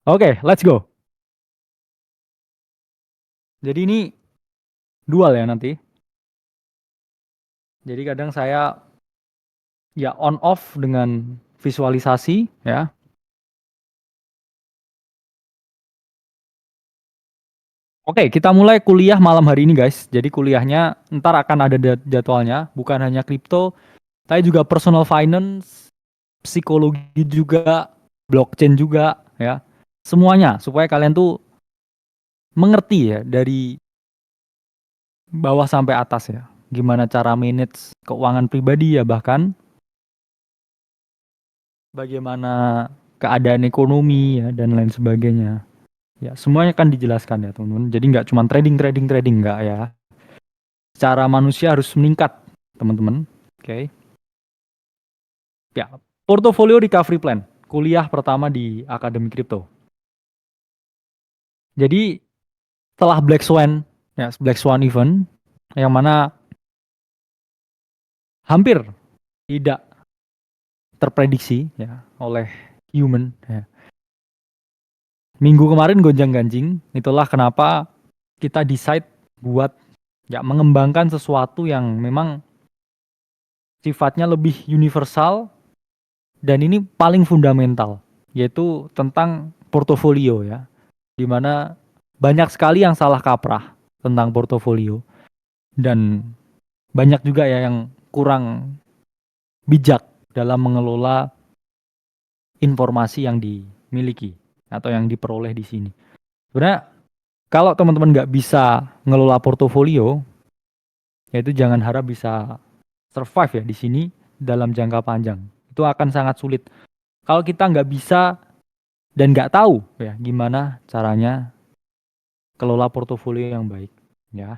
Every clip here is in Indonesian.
Oke, let's go. Jadi ini dual ya nanti. Jadi kadang saya ya on off dengan visualisasi ya. Oke, kita mulai kuliah malam hari ini guys. Jadi kuliahnya ntar akan ada jadwalnya, bukan hanya kripto, tapi juga personal finance, psikologi juga, blockchain juga ya. Semuanya supaya kalian tuh mengerti ya dari bawah sampai atas ya. Gimana cara manage keuangan pribadi ya, bahkan bagaimana keadaan ekonomi ya dan lain sebagainya. Ya, semuanya kan dijelaskan ya teman-teman. Jadi nggak cuma trading nggak ya. Secara manusia harus meningkat teman-teman. Oke. Ya, portofolio recovery plan. Kuliah pertama di Akademi Kripto. Jadi setelah Black Swan, ya Black Swan event, yang mana hampir tidak terprediksi ya oleh human. Ya. Minggu kemarin gonjang-ganjing, itulah kenapa kita decide buat ya mengembangkan sesuatu yang memang sifatnya lebih universal dan ini paling fundamental, yaitu tentang portofolio ya, di mana banyak sekali yang salah kaprah tentang portofolio dan banyak juga ya yang kurang bijak dalam mengelola informasi yang dimiliki atau yang diperoleh di sini. Sebenarnya kalau teman-teman nggak bisa ngelola portofolio, yaitu jangan harap bisa survive ya di sini dalam jangka panjang. Itu akan sangat sulit. Kalau kita nggak bisa dan nggak tahu ya gimana caranya kelola portofolio yang baik. Ya,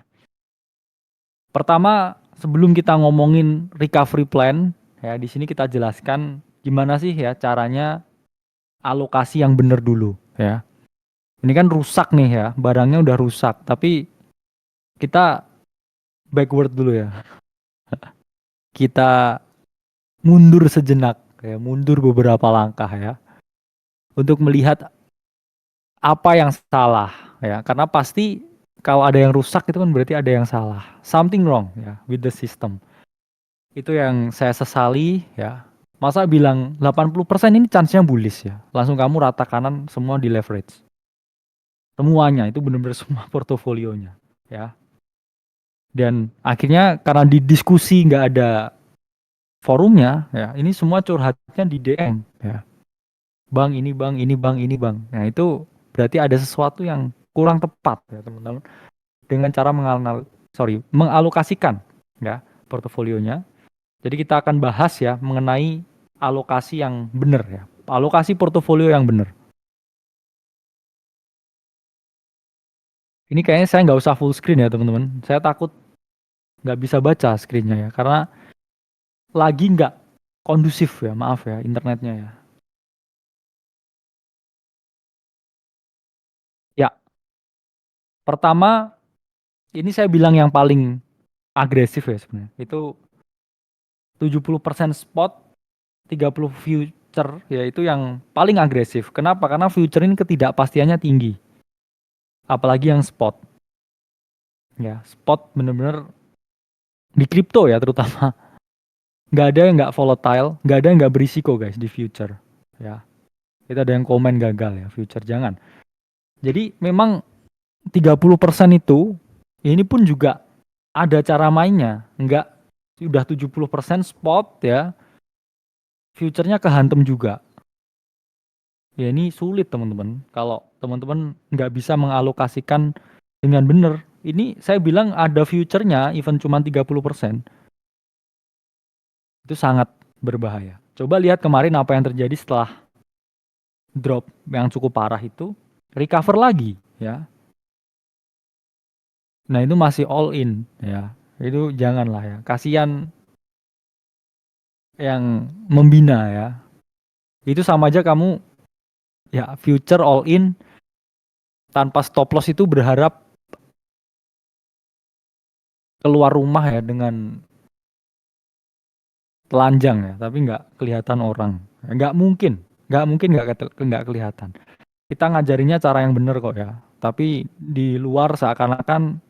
pertama sebelum kita ngomongin recovery plan, ya di sini kita jelaskan gimana sih ya caranya alokasi yang benar dulu. Ya, ini kan rusak nih ya, barangnya udah rusak, tapi kita backward dulu ya. Kita mundur sejenak, ya, mundur beberapa langkah ya, untuk melihat apa yang salah ya, karena pasti kalau ada yang rusak itu kan berarti ada yang salah, something wrong ya with the system. Itu yang saya sesali ya. Masa bilang 80% ini chance-nya bullish ya, langsung kamu rata kanan semua di leverage semuanya, itu benar-benar semua portofolionya ya. Dan akhirnya karena di diskusi nggak ada forumnya ya, ini semua curhatnya di DM ya, bang ini bang ini bang ini bang. Nah itu berarti ada sesuatu yang kurang tepat ya teman-teman, dengan cara mengalokasikan ya portofolionya. Jadi kita akan bahas ya mengenai alokasi yang benar ya, alokasi portofolio yang benar. Ini kayaknya saya nggak usah full screen ya teman-teman, saya takut nggak bisa baca screennya ya, karena lagi nggak kondusif ya, maaf ya internetnya ya. Ya, pertama ini saya bilang yang paling agresif ya sebenarnya. Itu 70% spot, 30 future, yaitu yang paling agresif. Kenapa? Karena future ini ketidakpastiannya tinggi. Apalagi yang spot. Ya, spot bener-bener di kripto ya terutama. Nggak ada yang nggak volatile, nggak ada yang nggak berisiko guys di future. Ya, itu ada yang komen gagal ya future, jangan. Jadi memang 30% itu, ini pun juga ada cara mainnya. Nggak, udah 70% spot ya, future-nya kehantem juga. Ya ini sulit teman-teman. Kalau teman-teman nggak bisa mengalokasikan dengan benar. Ini saya bilang ada future-nya, even cuma 30%. Itu sangat berbahaya. Coba lihat kemarin apa yang terjadi setelah drop yang cukup parah itu. Recover lagi ya. Nah itu masih all in ya. Itu janganlah ya. Kasihan yang membina ya. Itu sama aja kamu ya future all in tanpa stop loss itu berharap keluar rumah ya dengan telanjang ya, tapi nggak kelihatan orang. Nggak mungkin nggak kelihatan. kita ngajarinnya cara yang bener kok ya. Tapi di luar seakan-akan,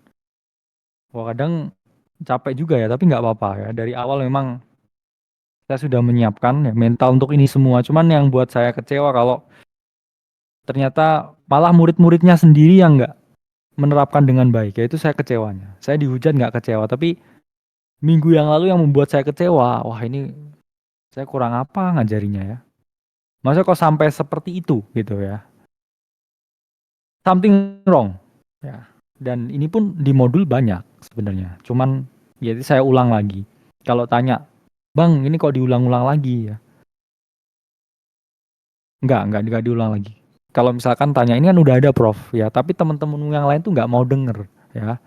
wah kadang capek juga ya, tapi nggak apa-apa ya. Dari awal memang saya sudah menyiapkan ya mental untuk ini semua. Cuman yang buat saya kecewa kalau ternyata malah murid-muridnya sendiri yang nggak menerapkan dengan baik. Ya itu saya kecewanya. Saya dihujat nggak kecewa, tapi minggu yang lalu yang membuat saya kecewa, wah ini saya kurang apa ngajarinya ya. Masa kok sampai seperti itu gitu ya. Something wrong. Ya. Dan ini pun di modul banyak sebenarnya. Cuman ya itu saya ulang lagi. Kalau tanya, "Bang, ini kok diulang-ulang lagi ya?" Enggak diulang lagi. Kalau misalkan tanya ini kan udah ada Prof ya, tapi teman-teman yang lain tuh nggak mau denger ya.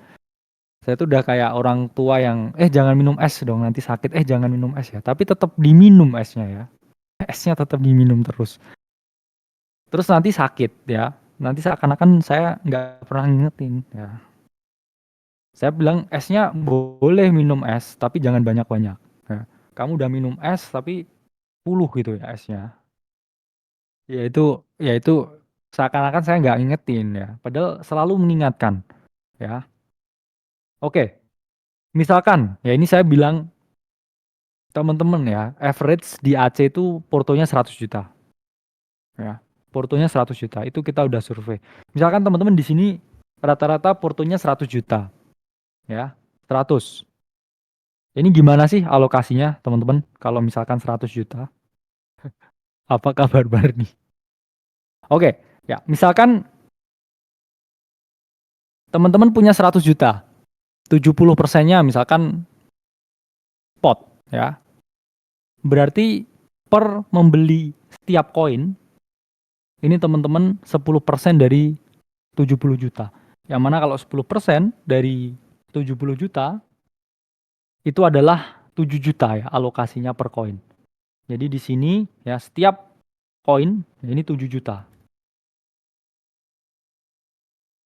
Saya tuh udah kayak orang tua yang jangan minum es dong nanti sakit, jangan minum es ya. Tapi tetap diminum esnya ya. Esnya tetap diminum terus. Terus nanti sakit ya. Nanti seakan-akan saya nggak pernah ngingetin ya. Saya bilang esnya boleh minum es, tapi jangan banyak-banyak. Ya. Kamu udah minum es, tapi 10 gitu ya esnya. Ya itu seakan-akan saya nggak ngingetin ya. Padahal selalu mengingatkan ya. Oke, misalkan ya ini saya bilang teman-teman ya, average di AC itu portonya 100 juta ya. Portonya 100 juta. Itu kita udah survei. Misalkan teman-teman di sini rata-rata portonya 100 juta ya. 100. Ini gimana sih alokasinya teman-teman kalau misalkan 100 juta? Apa kabar nih? Oke, ya misalkan teman-teman punya 100 juta. 70%-nya misalkan pot ya. Berarti per membeli setiap koin ini teman-teman 10% dari 70 juta. Yang mana kalau 10% dari 70 juta itu adalah 7 juta ya alokasinya per koin. Jadi di sini ya setiap koin ya ini 7 juta.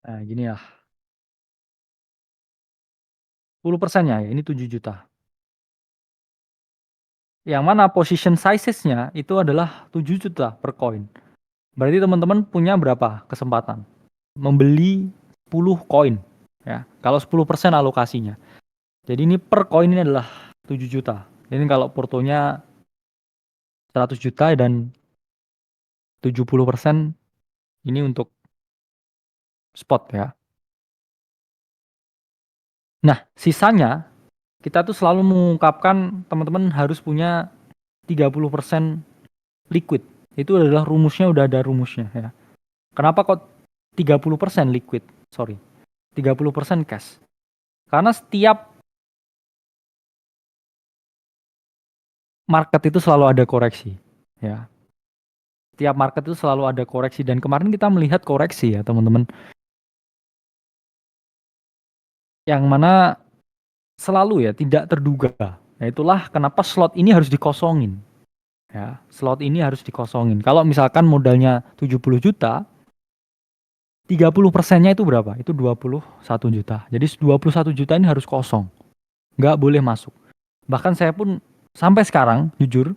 Nah, gini ya. 10%-nya ya ini 7 juta. Yang mana position sizes-nya itu adalah 7 juta per koin. Berarti teman-teman punya berapa kesempatan? Membeli 10 koin. Ya, kalau 10% alokasinya. Jadi ini per koin ini adalah 7 juta. Ini kalau portonya 100 juta dan 70% ini untuk spot ya. Nah, sisanya kita tuh selalu mengungkapkan teman-teman harus punya 30% liquid. Itu adalah rumusnya, udah ada rumusnya ya. Kenapa kok 30% liquid? Sorry, 30% cash. Karena setiap market itu selalu ada koreksi ya. Setiap market itu selalu ada koreksi dan kemarin kita melihat koreksi ya, teman-teman. Yang mana selalu ya tidak terduga. Nah, itulah kenapa slot ini harus dikosongin. Ya, slot ini harus dikosongin. Kalau misalkan modalnya 70 juta, 30%-nya itu berapa? Itu 21 juta. Jadi 21 juta ini harus kosong. Nggak boleh masuk. Bahkan saya pun sampai sekarang, jujur,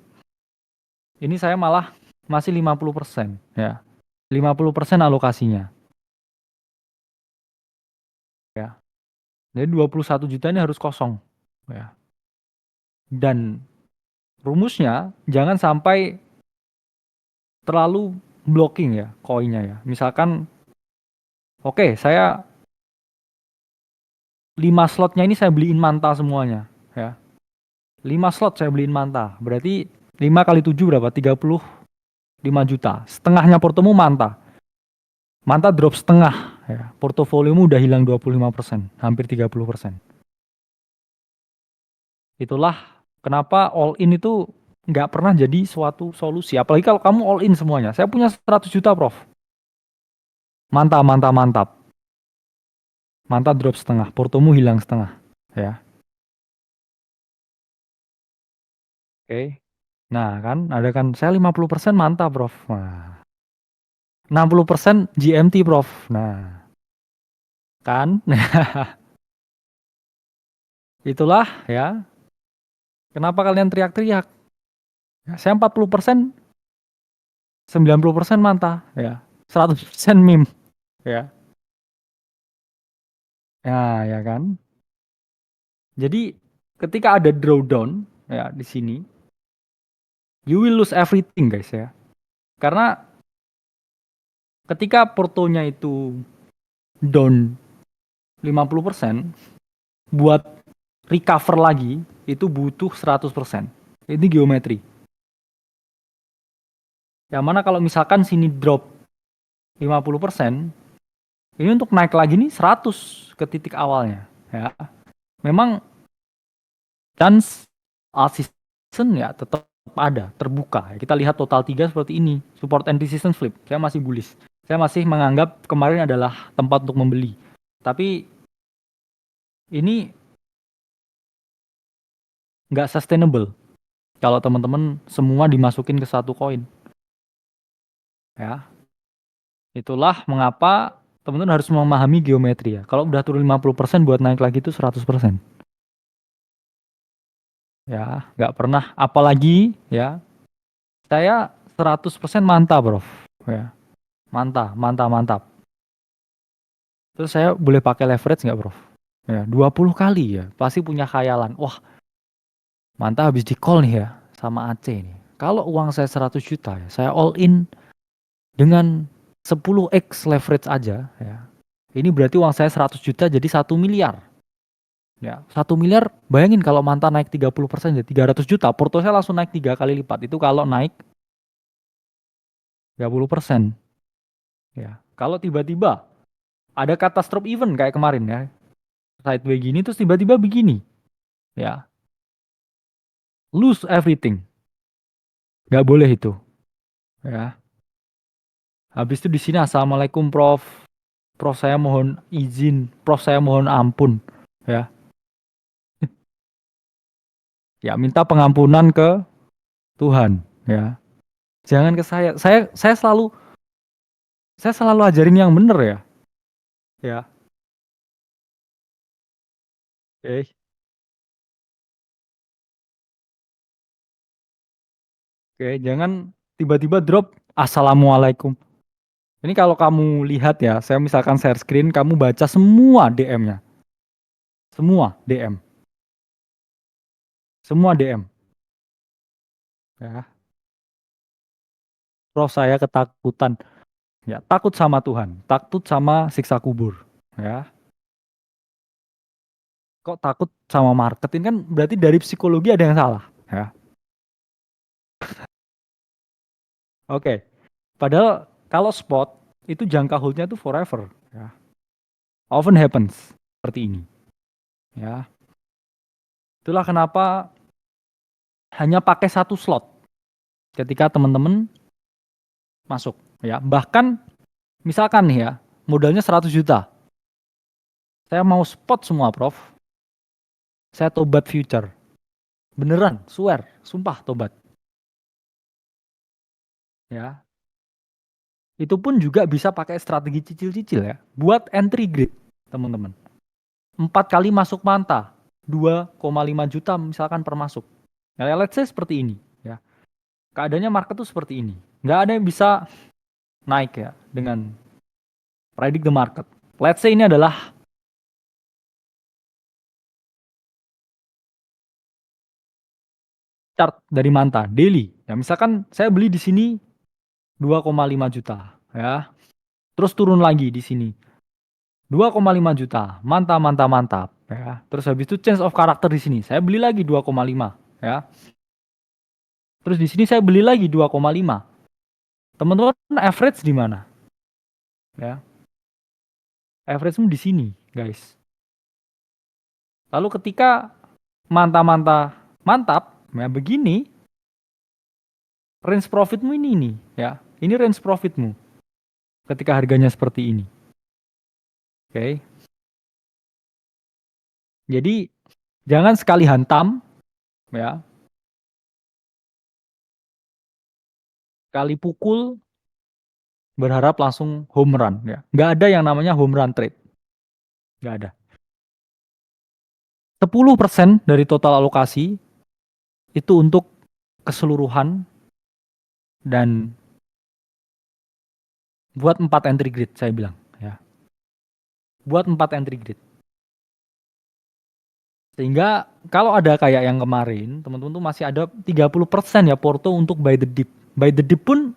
ini saya malah masih 50%. Ya. 50% alokasinya. Ya. Jadi 21 juta ini harus kosong. Ya. Dan rumusnya jangan sampai terlalu blocking ya koinnya ya. Misalkan, oke, saya 5 slotnya ini saya beliin manta semuanya. Ya. 5 slot saya beliin manta. Berarti 5 kali 7 berapa? 35 juta. Setengahnya portomu manta. Manta drop setengah. Ya. Portofoliomu udah hilang 25%. Hampir 30%. Itulah kenapa all in itu nggak pernah jadi suatu solusi. Apalagi kalau kamu all in semuanya. Saya punya 100 juta, Prof. Mantap, mantap, mantap. Mantap drop setengah. Portomu hilang setengah. Ya. Oke. Nah kan, ada kan. Saya 50% mantap, Prof. Nah, 60% GMT, Prof. Nah, kan. Itulah ya. Kenapa kalian teriak-teriak? Ya, saya 40%, 90% mantap. Ya. 100% meme, ya. Ya kan? Jadi ketika ada drawdown ya di sini, you will lose everything guys ya. Karena ketika portonya itu down 50%, buat recover lagi itu butuh 100%. Ini geometri. Yang mana kalau misalkan sini drop 50%, ini untuk naik lagi nih 100 ke titik awalnya ya. Memang chance all season ya tetap ada, terbuka. Kita lihat total 3 seperti ini, support and resistance flip. Saya masih bullish. Saya masih menganggap kemarin adalah tempat untuk membeli. Tapi ini nggak sustainable kalau teman-teman semua dimasukin ke satu koin. Ya, itulah mengapa teman-teman harus memahami geometri ya. Kalau udah turun 50% buat naik lagi itu 100%. Ya, nggak pernah. Apalagi ya, saya 100% mantap bro. Ya, mantap. Terus saya boleh pakai leverage nggak bro? Ya, 20 kali ya. Pasti punya khayalan. Wah, mantap habis di call nih ya sama AC nih. Kalau uang saya 100 juta ya, saya all in dengan 10x leverage aja ya. Ini berarti uang saya 100 juta jadi 1 miliar. Ya, 1 miliar, bayangin kalau manta naik 30% jadi 300 juta, porto saya langsung naik 3 kali lipat. Itu kalau naik 30%. Ya, kalau tiba-tiba ada catastrophe event kayak kemarin ya, sideways gini terus tiba-tiba begini, ya, lose everything. Nggak boleh itu. Ya. Habis itu di sini assalamualaikum Prof. Prof saya mohon izin, Prof saya mohon ampun. Ya. Ya minta pengampunan ke Tuhan. Ya. Jangan ke saya. Saya selalu ajarin yang benar ya. Ya. Oke. Oke. Jangan tiba-tiba drop assalamualaikum. Ini kalau kamu lihat ya, saya misalkan share screen, kamu baca semua DM-nya. Semua DM. Semua DM. Ya. Prof saya ketakutan. Ya, takut sama Tuhan, takut sama siksa kubur. Ya, kok takut sama market ini kan berarti dari psikologi ada yang salah. Ya, oke. Padahal kalau spot itu jangka holdnya itu forever. Ya, often happens seperti ini. Ya, itulah kenapa hanya pakai satu slot ketika teman-teman masuk. Ya, bahkan misalkan nih ya modalnya 100 juta, saya mau spot semua, Prof. Saya tobat future. Beneran, swear, sumpah tobat. Ya, itu pun juga bisa pakai strategi cicil-cicil ya. Buat entry grade, teman-teman. 4 kali masuk manta, 2,5 juta misalkan per masuk. Ya, let's say seperti ini. Ya. Keadaannya market tuh seperti ini. Nggak ada yang bisa naik ya dengan predict the market. Let's say ini adalah chart dari manta, daily. Ya, misalkan saya beli di sini 2,5 juta. Ya. Terus turun lagi di sini. 2,5 juta. Mantap, mantap, mantap. Ya. Terus habis itu change of character di sini. Saya beli lagi 2,5. Ya. Terus di sini saya beli lagi 2,5. Teman-teman average di mana? Ya. Average-mu di sini, guys. Lalu ketika mantap, ya begini, range profitmu ini nih, ya. Ini range profitmu ketika harganya seperti ini. Oke. Jadi jangan sekali hantam, ya. Kali pukul berharap langsung home run, ya. Nggak ada yang namanya home run trade. Nggak ada. 10% dari total alokasi itu untuk keseluruhan dan Buat 4 entry grid saya bilang ya. Buat 4 entry grid. Sehingga kalau ada kayak yang kemarin, teman-teman tuh masih ada 30% ya porto untuk buy the dip. Buy the dip pun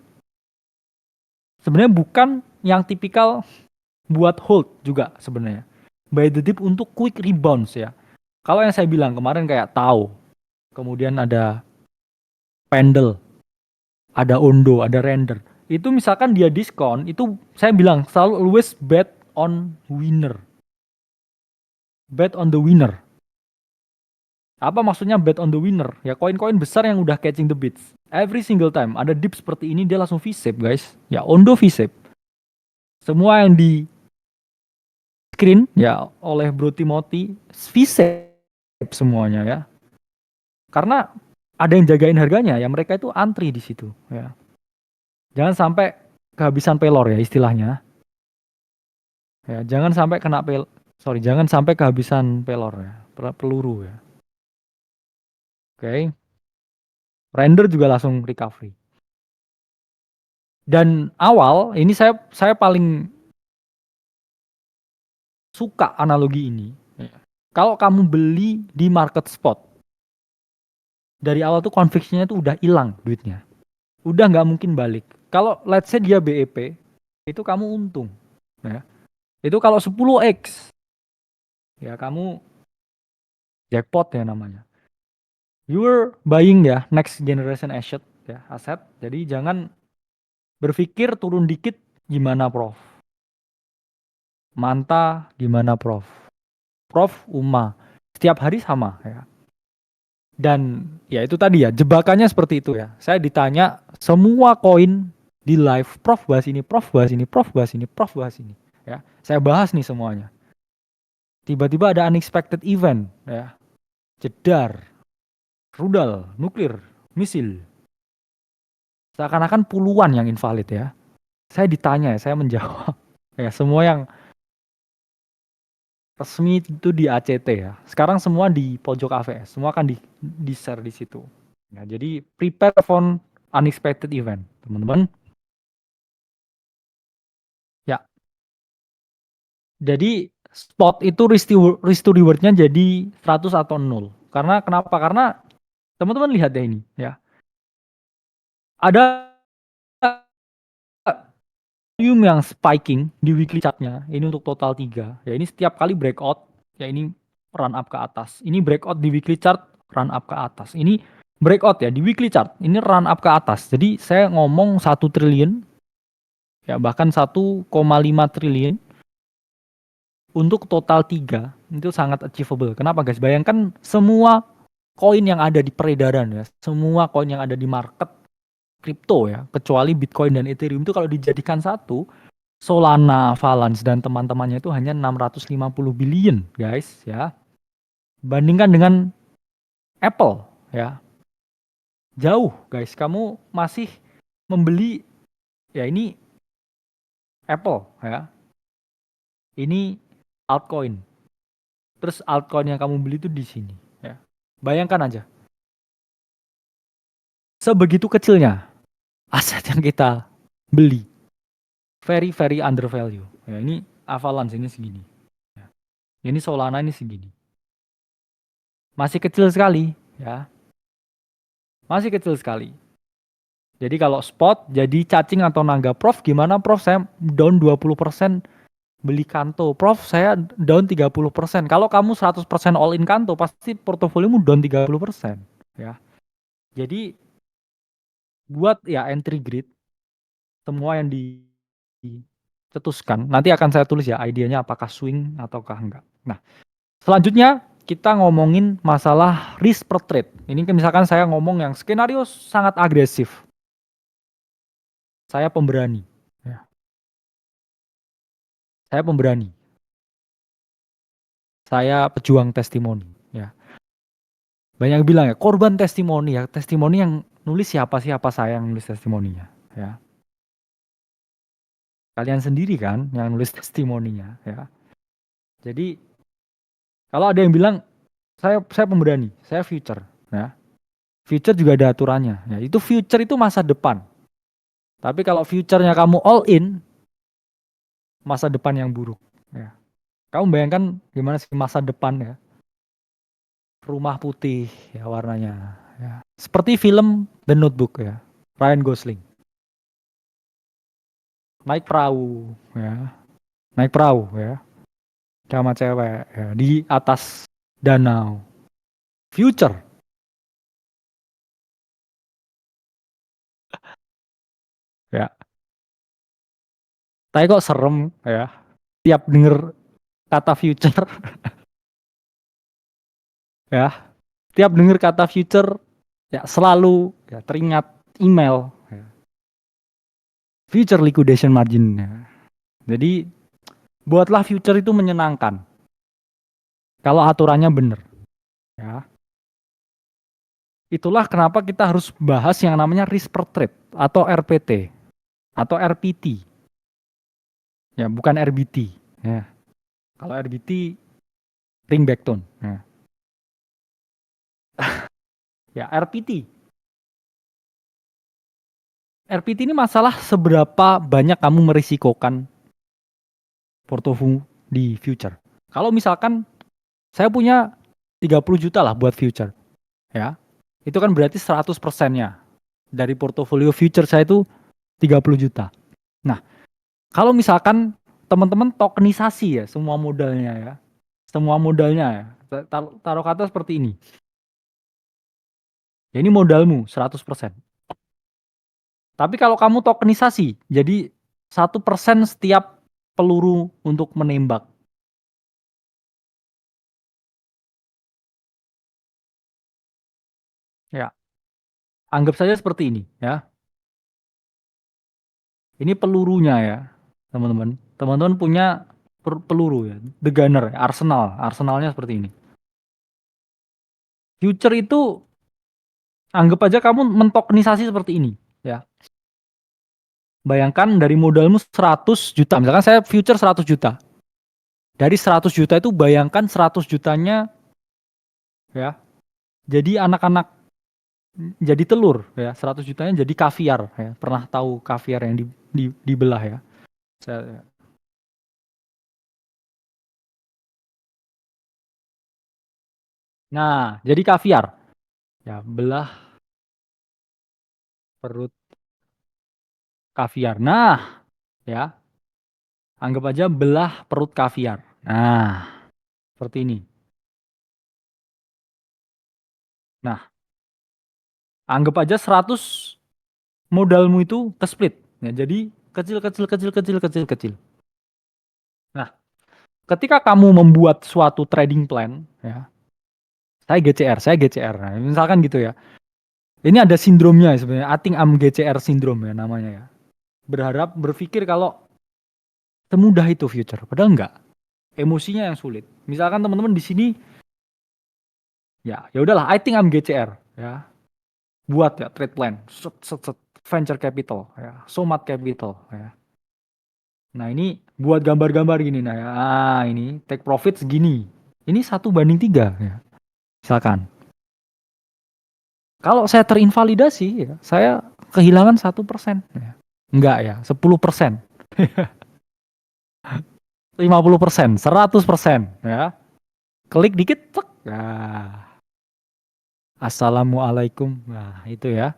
sebenarnya bukan yang tipikal buat hold juga sebenarnya. Buy the dip untuk quick rebounds ya. Kalau yang saya bilang kemarin kayak Tau, kemudian ada Pendle, ada Ondo, ada Render. Itu misalkan dia diskon, itu saya bilang selalu always bet on winner. Bet on the winner. Apa maksudnya bet on the winner? Ya koin-koin besar yang udah catching the beats. Every single time ada dip seperti ini dia langsung V-shape guys. Ya Ondo V-shape. Semua yang di screen ya oleh Bro Timothy V-shape semuanya ya. Karena ada yang jagain harganya ya, mereka itu antri di situ ya. Jangan sampai kehabisan pelor ya istilahnya. Ya, jangan sampai jangan sampai kehabisan pelor ya, peluru ya. Oke. Render juga langsung recovery. Dan awal ini saya paling suka analogi ini. Ya. Kalau kamu beli di market spot, dari awal tuh conviction-nya tuh udah hilang duitnya. Udah nggak mungkin balik. Kalau let's say dia BEP, itu kamu untung. Ya. Itu kalau 10x, ya kamu jackpot ya namanya. You're buying ya next generation asset ya, aset. Jadi jangan berpikir turun dikit gimana Prof. Manta gimana Prof. Prof Uma. Setiap hari sama ya. Dan ya itu tadi ya, jebakannya seperti itu ya. Saya ditanya semua koin di live, Prof bahas ini, Prof bahas ini, Prof bahas ini, Prof bahas ini. Ya, saya bahas nih semuanya. Tiba-tiba ada unexpected event ya. Jedar, rudal, nuklir, misil. Seakan-akan puluhan yang invalid ya. Saya ditanya ya, saya menjawab. Ya, semua yang resmi itu di ACT ya. Sekarang semua di pojok AVS, semua akan di share di situ. Ya, jadi prepare for unexpected event, teman-teman. Ya, jadi spot itu risk to reward-nya jadi 100 atau 0. Karena kenapa? Karena teman-teman lihat ya ini ya. Ada volume yang spiking di weekly chart-nya. Ini untuk total 3. Ya ini setiap kali breakout, ya ini run up ke atas. Ini breakout di weekly chart, run up ke atas. Ini breakout ya di weekly chart, ini run up ke atas. Jadi saya ngomong 1 triliun, ya bahkan 1,5 triliun untuk total 3. Itu sangat achievable. Kenapa guys? Bayangkan semua koin yang ada di peredaran ya, semua koin yang ada di market kripto ya, kecuali Bitcoin dan Ethereum itu kalau dijadikan satu, Solana, Avalanche dan teman-temannya itu hanya 650 billion guys ya. Bandingkan dengan Apple ya. Jauh guys, kamu masih membeli ya ini Apple ya. Ini altcoin. Terus altcoin yang kamu beli itu di sini ya. Bayangkan aja. Sebegitu kecilnya aset yang kita beli. Very very undervalue. Ya, ini Avalanche ini segini. Ya. Ini Solana ini segini. Masih kecil sekali ya. Masih kecil sekali. Jadi kalau spot jadi cacing atau naga. Prof gimana Prof? Saya down 20% beli Kanto. Prof saya down 30%. Kalau kamu 100% all in Kanto pasti portofoliomu down 30%. Ya. Jadi buat ya entry grid semua yang dicetuskan. Nanti akan saya tulis ya idenya apakah swing ataukah enggak. Nah, selanjutnya kita ngomongin masalah risk per trade. Ini misalkan saya ngomong yang skenario sangat agresif. Saya pemberani. Ya. Saya pemberani. Saya pejuang testimoni. Ya. Banyak yang bilang ya korban testimoni ya. Testimoni yang nulis siapa saya yang nulis testimoninya. Ya. Kalian sendiri kan yang nulis testimoninya. Ya. Jadi kalau ada yang bilang saya pemberani, saya future. Ya. Future juga ada aturannya. Ya. Itu future itu masa depan. Tapi kalau future-nya kamu all in, masa depan yang buruk. Ya. Kamu bayangkan gimana sih masa depan ya? Rumah putih ya warnanya. Ya. Seperti film The Notebook ya. Ryan Gosling. Naik perahu ya. Naik perahu ya. Sama cewek ya. Di atas danau. Future. Ya. Tapi kok serem ya. Tiap denger kata future ya. Tiap denger kata future ya selalu ya teringat email ya. Future liquidation margin ya. Jadi buatlah future itu menyenangkan kalau aturannya benar ya. Itulah kenapa kita harus bahas yang namanya risk per trade atau RPT atau RPT ya, bukan RBT ya. Kalau RBT ring back tone ya. Ya RPT. RPT ini masalah seberapa banyak kamu merisikokan portofolio di future. Kalau misalkan saya punya 30 juta lah buat future ya. Itu kan berarti 100%-nya dari portofolio future saya itu 30 juta. Nah, kalau misalkan teman-teman tokenisasi ya semua modalnya ya. Semua modalnya ya. Taruh kata seperti ini. Ya ini modalmu 100%. Tapi kalau kamu tokenisasi, jadi 1% setiap peluru untuk menembak. Ya, anggap saja seperti ini ya. Ini pelurunya ya, teman-teman. Teman-teman punya peluru ya, The Gunner, Arsenal. Arsenalnya seperti ini. Future itu anggap aja kamu mentokenisasi seperti ini ya. Bayangkan dari modalmu 100 juta, misalkan saya future 100 juta. Dari 100 juta itu bayangkan 100 jutanya ya. Jadi anak-anak jadi telur ya, 100 jutanya jadi kaviar ya. Pernah tahu kaviar yang dibelah ya. Saya, nah, jadi kaviar. Ya, belah perut kaviar. Nah, ya, anggap aja belah perut kaviar. Nah, seperti ini. Nah, anggap aja 100 modalmu itu ke split. Ya, jadi kecil kecil kecil kecil kecil kecil. Nah, ketika kamu membuat suatu trading plan, ya, saya GCR. Nah, misalkan gitu ya. Ini ada sindromnya sebenarnya. I think I'm GCR syndrome ya namanya ya. Berharap berpikir kalau semudah itu future, padahal enggak. Emosinya yang sulit. Misalkan teman-teman di sini ya udahlah, I think I'm GCR ya. Buat ya trade plan, set, set, set, venture capital ya, somat capital ya. Nah ini buat gambar-gambar gini nah ya. Ah ini take profit segini. Ini 1:3 ya. Misalkan. Kalau saya terinvalidasi ya, saya kehilangan 1%. Ya. Enggak ya, 10%. 50%, 100% ya. Klik dikit, cek. Nah, assalamualaikum. Nah, itu ya.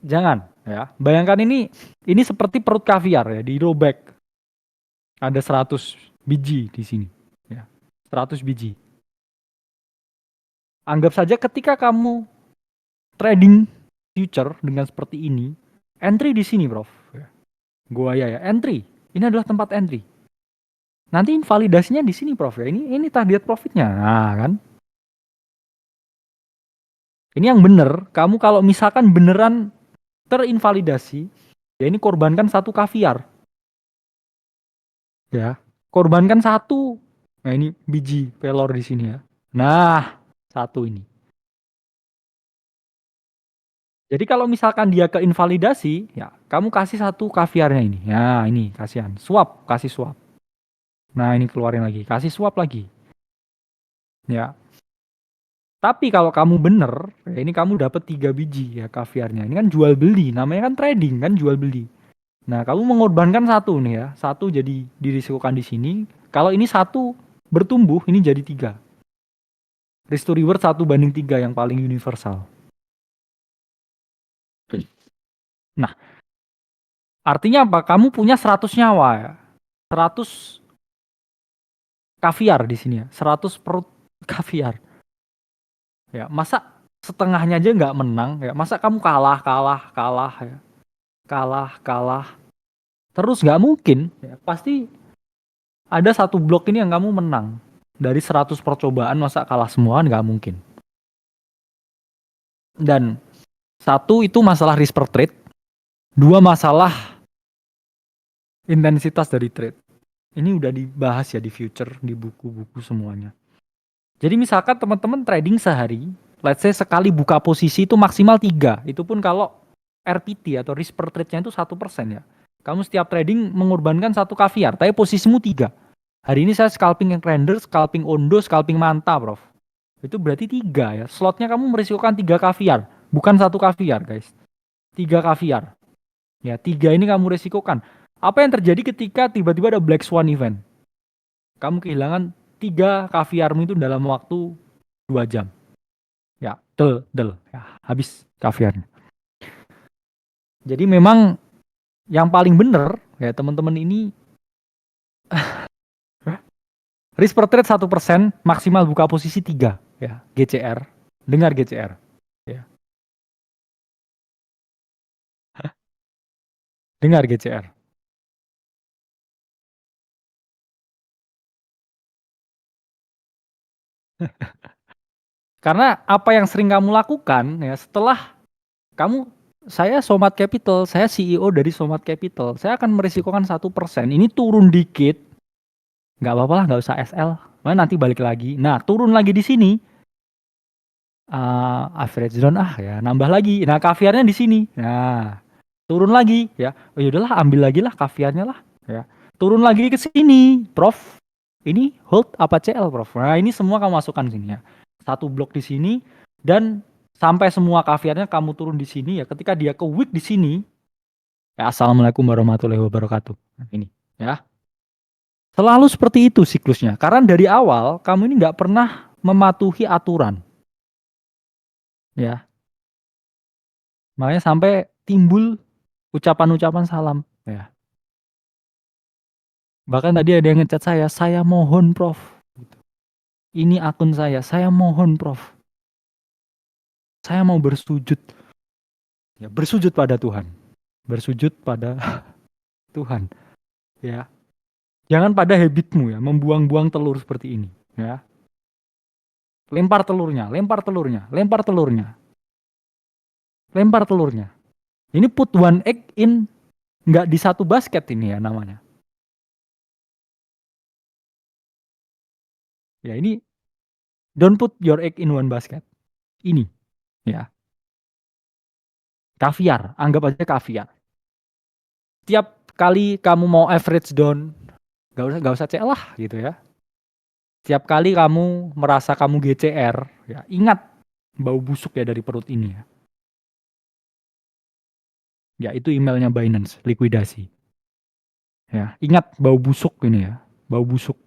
Jangan ya. Bayangkan ini seperti perut kaviar ya, dirobek. Ada 100 biji di sini ya. 100 biji. Anggap saja ketika kamu trading future dengan seperti ini, entry di sini, Prof. Ya. Gua ya, entry. Ini adalah tempat entry. Nanti invalidasinya di sini, Prof. Ya. Ini target profitnya. Nah, kan? Ini yang benar. Kamu kalau misalkan beneran terinvalidasi, ya ini korbankan satu kaviar. Ya, korbankan satu. Nah, ini biji pelor di sini ya. Nah, satu ini. Jadi kalau misalkan dia keinvalidasi, ya kamu kasih satu kaviarnya ini. Ya, ini kasihan. Swap, kasih swap. Nah, ini keluarin lagi. Kasih swap lagi. Ya. Tapi kalau kamu bener, ya ini kamu dapat 3 biji ya kaviarnya. Ini kan jual beli, namanya kan trading kan jual beli. Nah, kamu mengorbankan satu nih ya, satu jadi dirisikokan di sini. Kalau ini satu bertumbuh, ini jadi tiga. Risk to reward 1:3 yang paling universal. Nah, artinya apa? Kamu punya 100 nyawa ya. 100 kaviar di sini ya. 100 perut kaviar. Ya, masa setengahnya aja nggak menang ya? Masa kamu kalah, kalah, kalah ya? Kalah, kalah. Terus nggak mungkin ya. Pasti ada satu blok ini yang kamu menang. Dari 100 percobaan masa kalah semua nggak mungkin. Dan satu itu masalah risk per trade, dua masalah intensitas dari trade. Ini udah dibahas ya di future, di buku-buku semuanya. Jadi misalkan teman-teman trading sehari, let's say sekali buka posisi itu maksimal 3. Itu pun kalau RPT atau risk per trade-nya itu 1% ya. Kamu setiap trading mengorbankan satu kaviar, tapi posisimu 3. Hari ini saya scalping yang render, scalping ondo, scalping manta, Prof. Itu berarti 3 ya. Slotnya kamu merisikokan 3 kaviar, bukan satu kaviar, guys. 3 kaviar. Ya, 3 ini kamu resikokan. Apa yang terjadi ketika tiba-tiba ada Black Swan event? Kamu kehilangan 3 kaviarmu itu dalam waktu 2 jam. Ya, del. Ya, habis kaviarnya. Jadi memang yang paling benar ya teman-teman ini risk per trade 1%, maksimal buka posisi 3 ya, GCR. Dengar GCR. Ya. Dengar GCR. Karena apa yang sering kamu lakukan ya setelah kamu, saya Somat Capital, saya CEO dari Somat Capital, saya akan merisikokan 1%. Ini turun dikit, nggak apa-apa lah, nggak usah SL. Mana nanti balik lagi. Nah, turun lagi di sini, average down ya, nambah lagi. Nah, kaviarnya di sini. Nah, turun lagi ya. Oh yaudahlah, ambil lagi lah kaviarnya lah. Ya, turun lagi ke sini, Prof. Ini hold apa CL, Prof? Nah, ini semua kamu masukkan sini ya. Satu blok di sini dan sampai semua kaviarnya kamu turun di sini ya. Ketika dia ke weak di sini, ya, assalamualaikum warahmatullahi wabarakatuh. Ini ya. Selalu seperti itu siklusnya. Karena dari awal kamu ini nggak pernah mematuhi aturan. Ya. Makanya sampai timbul ucapan-ucapan salam. Ya. Bahkan tadi ada yang ngechat saya mohon Prof. Ini akun saya mohon Prof. Saya mau bersujud. Ya, bersujud pada Tuhan. Bersujud pada Tuhan. Ya. Jangan pada habitmu ya, membuang-buang telur seperti ini. Ya. Lempar telurnya, lempar telurnya, lempar telurnya, lempar telurnya. Ini put one egg in, nggak di satu basket ini ya namanya. Ya ini don't put your egg in one basket. Ini ya kaviar, anggap aja kaviar. Tiap kali kamu mau average down, nggak usah cek lah gitu ya. Tiap kali kamu merasa kamu GCR, ya ingat bau busuk ya dari perut ini ya. Ya itu emailnya Binance likuidasi. Ya ingat bau busuk ini ya, bau busuk.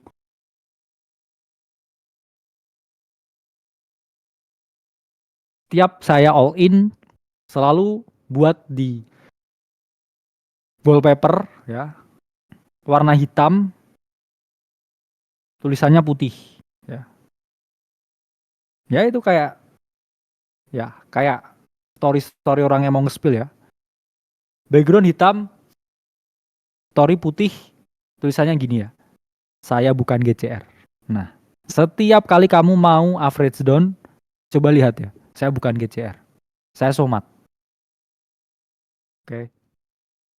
Tiap saya all in selalu buat di wallpaper ya, warna hitam, tulisannya putih ya. Ya itu kayak story orang yang mau nge-spill ya. Background hitam, story putih, tulisannya gini ya. Saya bukan GCR. Nah, setiap kali kamu mau average down, coba lihat ya. Saya bukan GCR. Saya somat. Oke.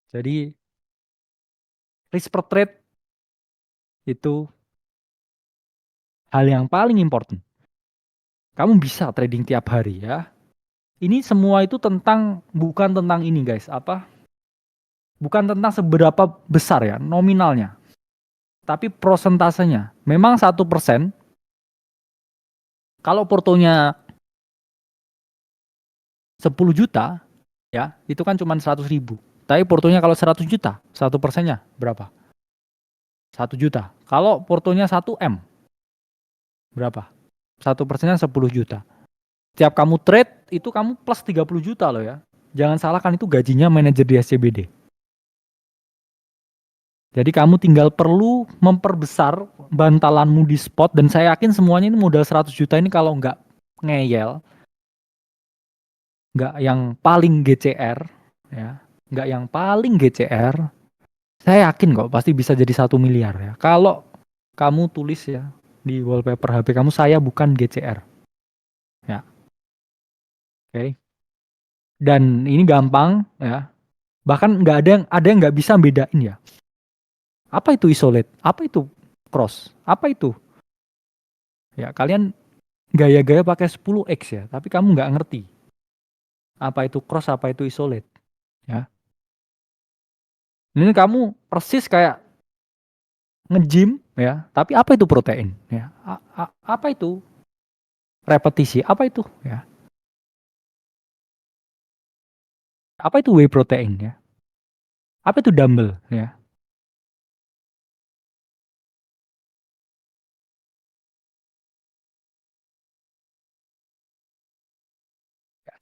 Jadi risk per trade itu hal yang paling important. Kamu bisa trading tiap hari ya. Ini semua itu bukan tentang ini guys, apa? Bukan tentang seberapa besar ya nominalnya, tapi prosentasenya. Memang 1%, kalau portonya 10 juta, ya itu kan cuma 100 ribu. Tapi portonya kalau 100 juta, 1%-nya berapa? 1 juta. Kalau portonya 1 M, berapa? 1%-nya 10 juta. Setiap kamu trade, itu kamu plus 30 juta loh ya. Jangan salahkan itu gajinya manajer di SCBD. Jadi kamu tinggal perlu memperbesar bantalanmu di spot, dan saya yakin semuanya ini modal 100 juta ini kalau nggak ngeyel, nggak yang paling GCR, ya, nggak yang paling GCR, saya yakin kok pasti bisa jadi 1 miliar ya. Kalau kamu tulis ya di wallpaper HP kamu, saya bukan GCR, ya, oke. Okay. Dan ini gampang ya. Bahkan nggak ada yang nggak bisa bedain ya. Apa itu isolate? Apa itu cross? Apa itu? Ya kalian gaya-gaya pakai 10x ya, tapi kamu nggak ngerti apa itu cross, apa itu isolate. Ya, ini kamu persis kayak nge-gym ya, tapi apa itu protein? Ya, apa itu repetisi? Apa itu? Ya, apa itu whey protein? Ya, apa itu dumbbell? Ya,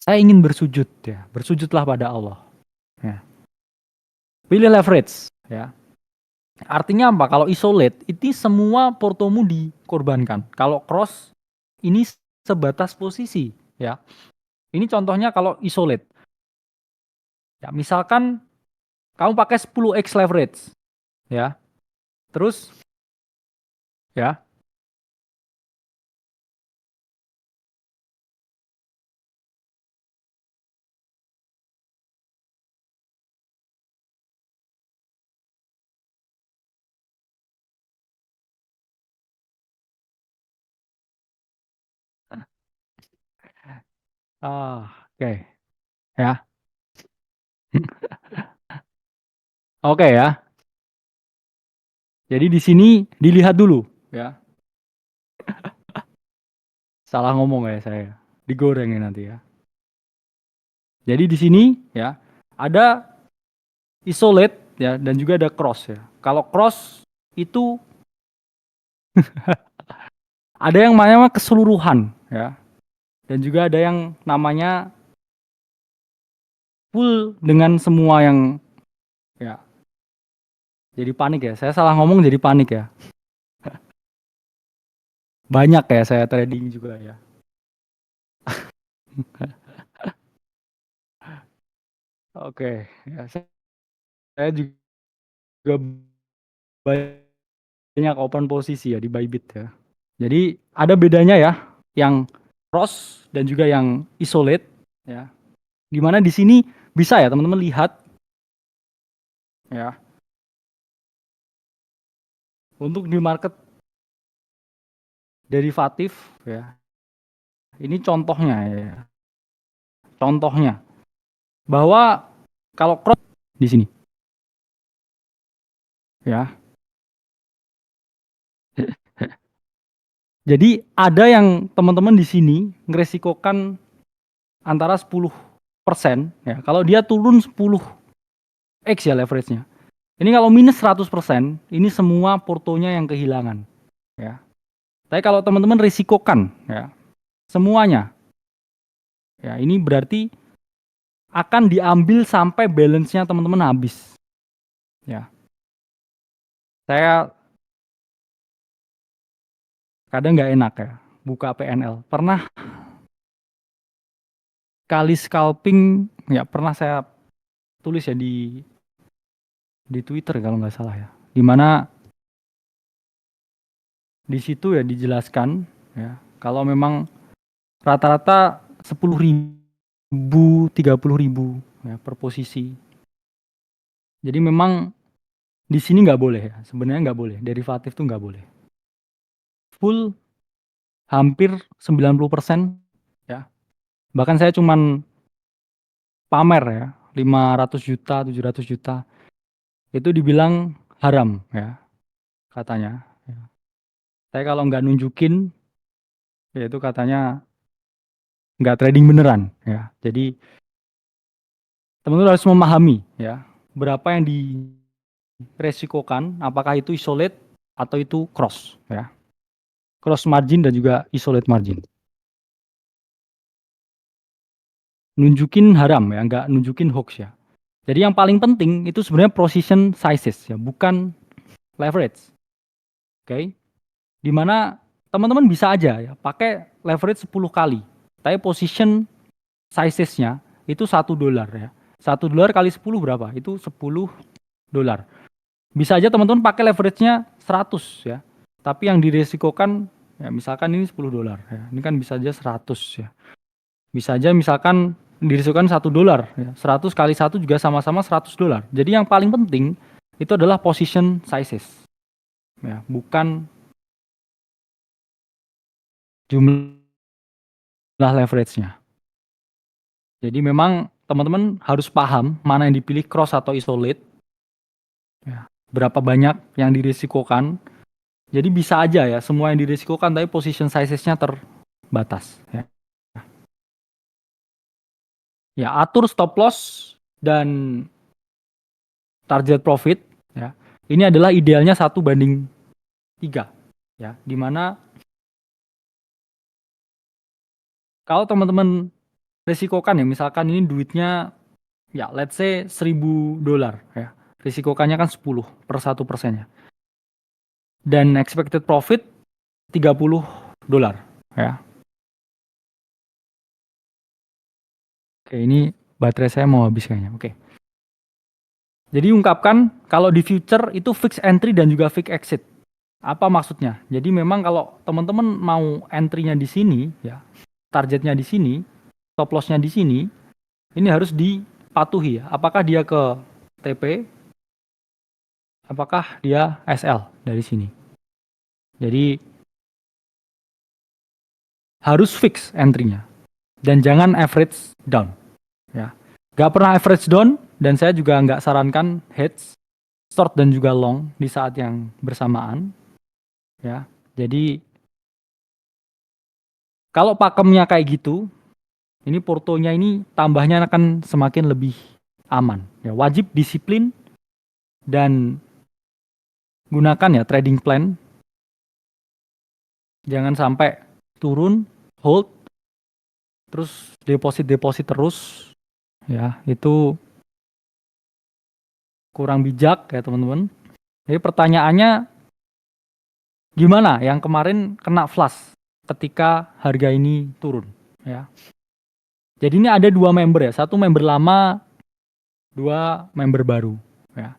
saya ingin bersujud ya, bersujudlah pada Allah. Ya. Pilih leverage. Ya, artinya apa? Kalau isolate, itu semua portomu dikorbankan. Kalau cross, ini sebatas posisi. Ya, ini contohnya kalau isolate. Ya, misalkan kamu pakai 10x leverage, ya. Terus, ya, oke, ya, oke ya. Jadi di sini dilihat dulu, ya. Salah ngomong ya saya, digoreng ya nanti ya. Jadi di sini, ya, ada isolate ya dan juga ada cross ya. Kalau cross itu ada yang namanya keseluruhan ya, dan juga ada yang namanya full dengan semua yang, ya, jadi panik ya. Saya salah ngomong jadi panik ya. Banyak ya saya trading juga ya. Oke, ya, saya juga banyak open posisi ya di Bybit ya. Jadi ada bedanya ya, yang cross dan juga yang isolate ya. Dimana di sini bisa ya teman-teman lihat ya, untuk di market derivatif ya. Ini contohnya ya. Contohnya bahwa kalau cross di sini ya. Jadi ada yang teman-teman di sini ngeresikokan antara 10% ya. Kalau dia turun 10x ya leverage-nya. Ini kalau minus 100%, ini semua portonya yang kehilangan ya. Tapi kalau teman-teman risikokan ya semuanya, ya ini berarti akan diambil sampai balance-nya teman-teman habis. Ya, saya kadang nggak enak ya buka PNL. Pernah kali scalping, ya pernah saya tulis ya di Twitter kalau nggak salah ya. Dimana di situ ya dijelaskan ya kalau memang rata-rata 10.000, 30.000 ya per posisi. Jadi memang di sini nggak boleh ya, sebenarnya nggak boleh, derivatif tuh nggak boleh. Full hampir 90% ya. Bahkan saya cuman pamer ya, 500 juta, 700 juta. Itu dibilang haram ya katanya. Ya. Saya kalau nggak nunjukin, ya itu katanya nggak trading beneran ya. Jadi teman-teman harus memahami ya. berapa yang diresikokan, apakah itu isolate atau itu cross ya. Cross margin dan juga isolate margin. Nunjukin haram ya, nggak nunjukin hoax ya. Jadi yang paling penting itu sebenarnya position sizes ya, bukan leverage. Oke. Okay? Dimana teman-teman bisa aja ya pakai leverage 10 kali. Tapi position sizesnya itu $1 ya. $1 kali 10 berapa? Itu $10. Bisa aja teman-teman pakai leverage-nya 100 ya. Tapi yang diresikokan ya misalkan ini $10 ya. Ini kan bisa aja 100 ya. Bisa aja misalkan dirisikokan $1 ya. 100 kali 1 juga sama-sama $100. Jadi yang paling penting itu adalah position sizes ya, bukan jumlah leverage-nya. Jadi memang teman-teman harus paham mana yang dipilih cross atau isolate ya. Berapa banyak yang dirisikokan. Jadi bisa aja ya semua yang dirisikokan tapi position sizes-nya terbatas ya. Ya, atur stop loss dan target profit ya. Ini adalah idealnya 1:3 ya. Dimana kalau teman-teman risikokan ya misalkan ini duitnya ya let's say $1.000 ya. Risikokannya kan 10 per 1%-nya. Dan expected profit $30 ya. Oke, ini baterai saya mau habis kayaknya. Oke. Jadi ungkapkan kalau di future itu fix entry dan juga fix exit. Apa maksudnya? Jadi memang kalau teman-teman mau entry-nya di sini ya, targetnya di sini, stop loss-nya di sini, ini harus dipatuhi ya. Apakah dia ke TP, apakah dia SL dari sini. Jadi harus fix entry-nya dan jangan average down ya. Gak pernah average down dan saya juga nggak sarankan hedge, short dan juga long di saat yang bersamaan ya. Jadi kalau pakemnya kayak gitu, ini portonya ini tambahnya akan semakin lebih aman. Ya, wajib disiplin dan gunakan ya trading plan. Jangan sampai turun, hold, terus deposit terus. Ya, itu kurang bijak ya teman-teman. Jadi pertanyaannya gimana yang kemarin kena flash ketika harga ini turun ya. Jadi ini ada dua member ya, satu member lama, dua member baru ya.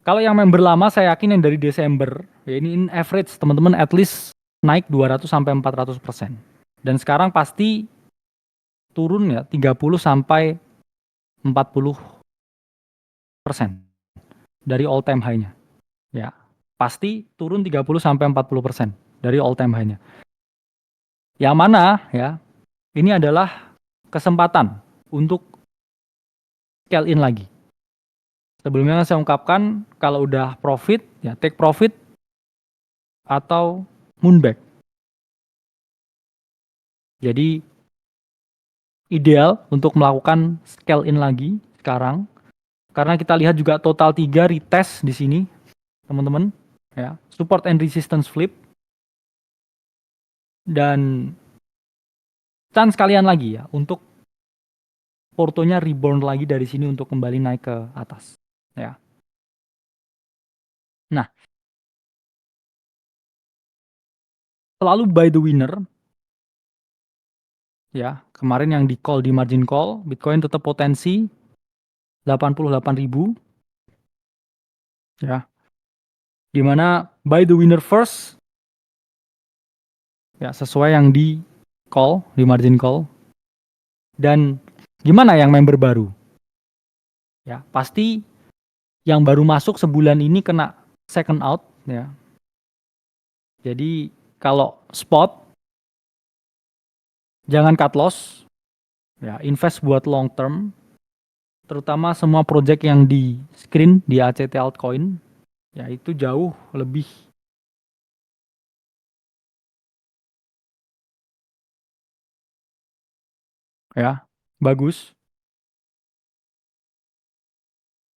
Kalau yang member lama saya yakin yang dari Desember, ya ini in average teman-teman at least naik 200 sampai 400%. Dan sekarang pasti turun ya 30 sampai 40% dari all time high-nya. Ya, pasti turun 30 sampai 40% dari all time high-nya. Yang mana ya, ini adalah kesempatan untuk scale in lagi. Sebelumnya saya ungkapkan kalau udah profit ya take profit atau moonback. Jadi ideal untuk melakukan scale in lagi sekarang karena kita lihat juga total 3 retest di sini teman-teman ya, support and resistance flip dan chance sekalian lagi ya untuk portonya reborn lagi dari sini untuk kembali naik ke atas ya. Nah, selalu buy the winner ya. Kemarin yang di call di margin call, Bitcoin tetap potensi 88.000 ya. Dimana buy the winner first ya sesuai yang di call, di margin call. Dan gimana yang member baru? Ya, pasti yang baru masuk sebulan ini kena second out ya. Jadi kalau spot jangan cut loss ya, invest buat long term terutama semua project yang di screen di ACT altcoin ya itu jauh lebih ya bagus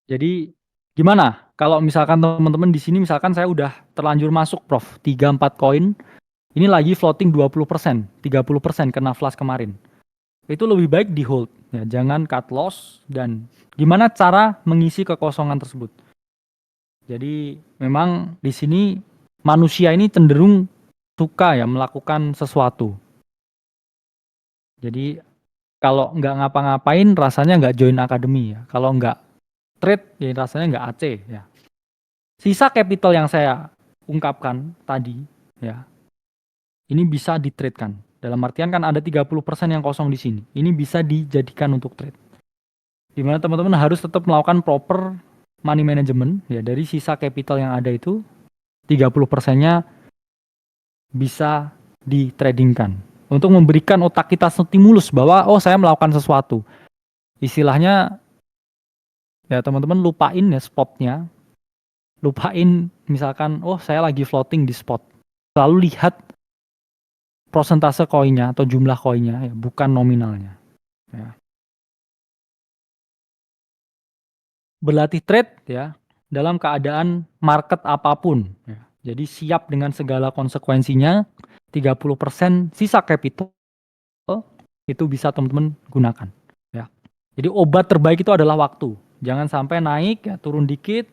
Jadi gimana kalau misalkan teman-teman di sini misalkan saya udah terlanjur masuk Prof, 3 4 koin, ini lagi floating 20%, 30% kena flash kemarin. Itu lebih baik di hold ya, jangan cut loss. Dan gimana cara mengisi kekosongan tersebut. Jadi memang di sini manusia ini cenderung suka ya melakukan sesuatu. Jadi kalau nggak ngapa-ngapain rasanya nggak join akademi ya. Kalau nggak trade ya rasanya nggak AC ya. Sisa capital yang saya ungkapkan tadi ya, ini bisa di-trade-kan. Dalam artian kan ada 30% yang kosong di sini. Ini bisa dijadikan untuk trade. Di mana teman-teman harus tetap melakukan proper money management ya, dari sisa capital yang ada itu 30%-nya bisa ditradingkan untuk memberikan otak kita stimulus bahwa oh saya melakukan sesuatu. Istilahnya ya teman-teman lupain ya spotnya, lupain misalkan oh saya lagi floating di spot. Selalu lihat prosentase koinnya atau jumlah koinnya ya, bukan nominalnya. Ya. Berlatih trade ya dalam keadaan market apapun. Ya. Jadi siap dengan segala konsekuensinya. 30% sisa capital itu bisa teman-teman gunakan. Ya. Jadi obat terbaik itu adalah waktu. Jangan sampai naik ya, turun dikit,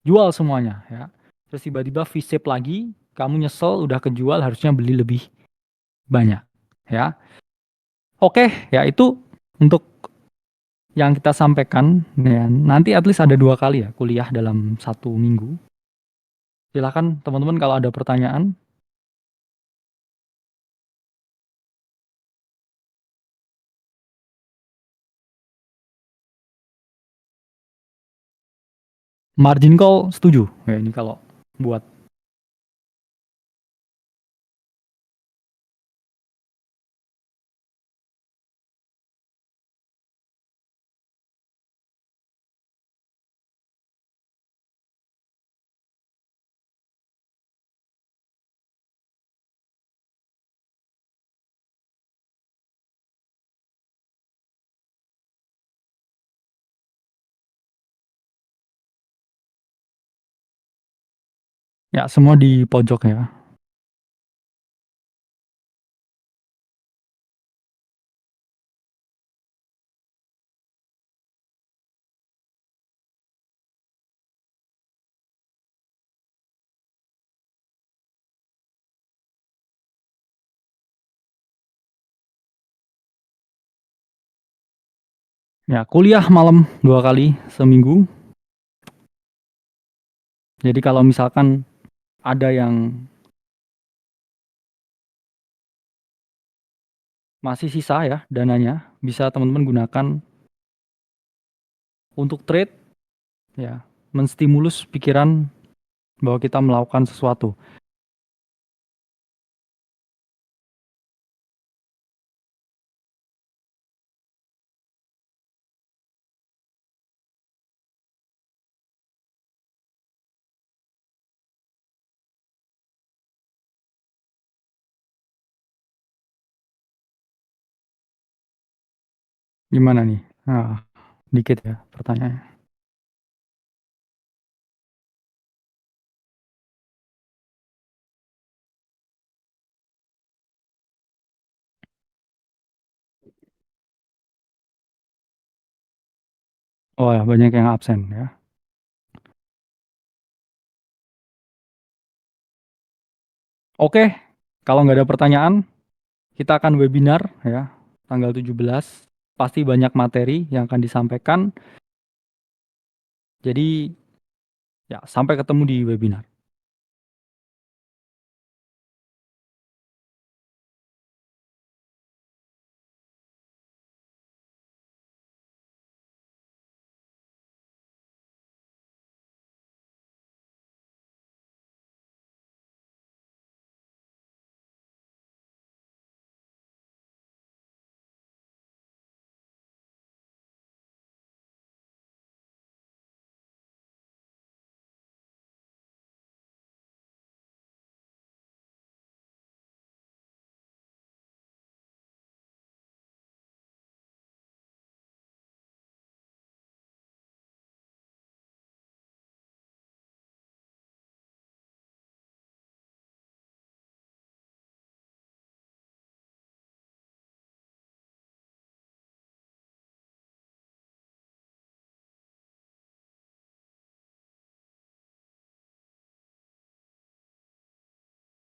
jual semuanya. Ya. Terus tiba-tiba V-shape lagi, kamu nyesel udah kejual harusnya beli lebih banyak. Ya. Oke, ya itu untuk yang kita sampaikan. Ya, nanti at least ada 2 kali ya kuliah dalam 1 minggu. Silakan teman-teman kalau ada pertanyaan. Margin call setuju. Ya, ini kalau buat ya semua di pojok ya. Ya, kuliah malam 2 kali seminggu. Jadi kalau misalkan ada yang masih sisa ya dananya, bisa teman-teman gunakan untuk trade ya, menstimulus pikiran bahwa kita melakukan sesuatu. Gimana nih? Nah, dikit ya pertanyaannya. Oh ya, banyak yang absen ya. Oke, kalau nggak ada pertanyaan, kita akan webinar ya, tanggal 17. Pasti banyak materi yang akan disampaikan. Jadi ya sampai ketemu di webinar.